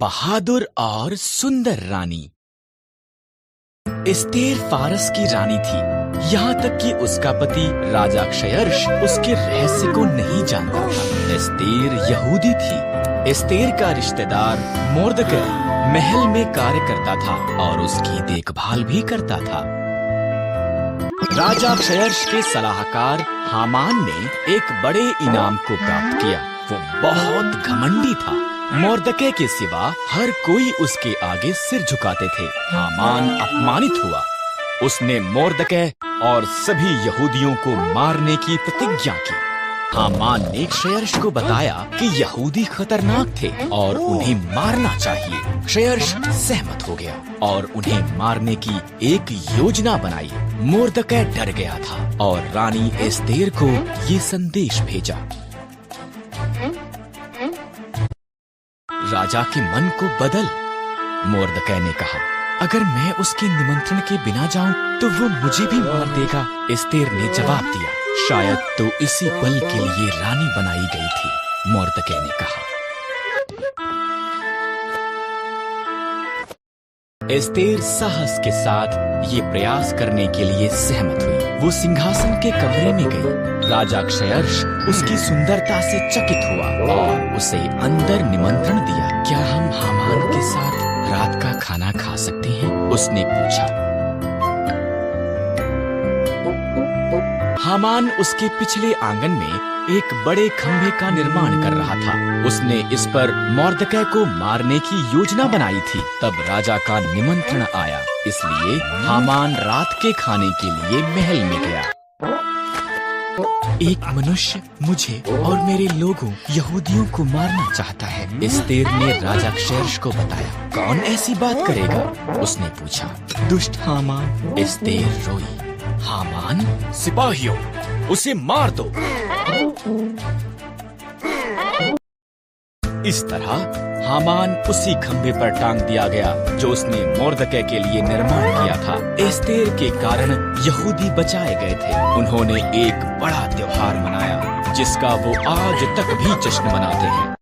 बहादुर और सुंदर रानी। एस्तेर फारस की रानी थी, यहाँ तक कि उसका पति राजा क्षयर्ष उसके रहस्य को नहीं जानता था। एस्तेर यहूदी थी। एस्तेर का रिश्तेदार मोर्दकै महल में कार्य करता था और उसकी देखभाल भी करता था। राजा क्षयर्ष के सलाहकार हामान ने एक बड़े इनाम को प्राप्त किया। वो बहुत घमंडी था। मोर्दकै के सिवा हर कोई उसके आगे सिर झुकाते थे। हामान अपमानित हुआ। उसने मोर्दकै और सभी यहूदियों को मारने की प्रतिज्ञा की। हामान ने क्षयर्ष को बताया कि यहूदी खतरनाक थे और उन्हें मारना चाहिए। क्षयर्ष सहमत हो गया और उन्हें मारने की एक योजना बनाई। मोर्दकै डर गया था और रानी एस्तेर को ये संदेश भेजा। राजा के मन को बदल। मोर्दकै ने कहा, अगर मैं उसके निमंत्रण के बिना जाऊं तो वो मुझे भी मार देगा। एस्तेर ने जवाब दिया, शायद तो इसी पल के लिए रानी बनाई गई थी। मोर्दकै ने कहा। एस्तेर साहस के साथ ये प्रयास करने के लिए सहमत हुई। वो सिंहासन के कमरे में गई। राजा क्षयर्ष उसकी सुंदरता से चकित हुआ और उसे अंदर निमंत्रण दिया। क्या हम हामान के साथ रात का खाना खा सकते हैं? उसने पूछा। हामान उसके पिछले आंगन में एक बड़े खंभे का निर्माण कर रहा था। उसने इस पर मोर्दकै को मारने की योजना बनाई थी। तब राजा का निमंत्रण आया, इसलिए हामान रात के खाने के लिए महल में गया। एक मनुष्य मुझे और मेरे लोगों यहूदियों को मारना चाहता है, एस्तेर ने राजा क्षयर्ष को बताया। कौन ऐसी बात करेगा? उसने पूछा। दुष्ट हामान। एस्तेर रोई। हामान, सिपाहियों, उसे मार दो। इस तरह हामान उसी खंभे पर टांग दिया गया जो उसने मोर्दकै के लिए निर्माण किया था। एस्तेर के कारण यहूदी बचाए गए थे। उन्होंने एक बड़ा त्योहार मनाया जिसका वो आज तक भी जश्न मनाते हैं।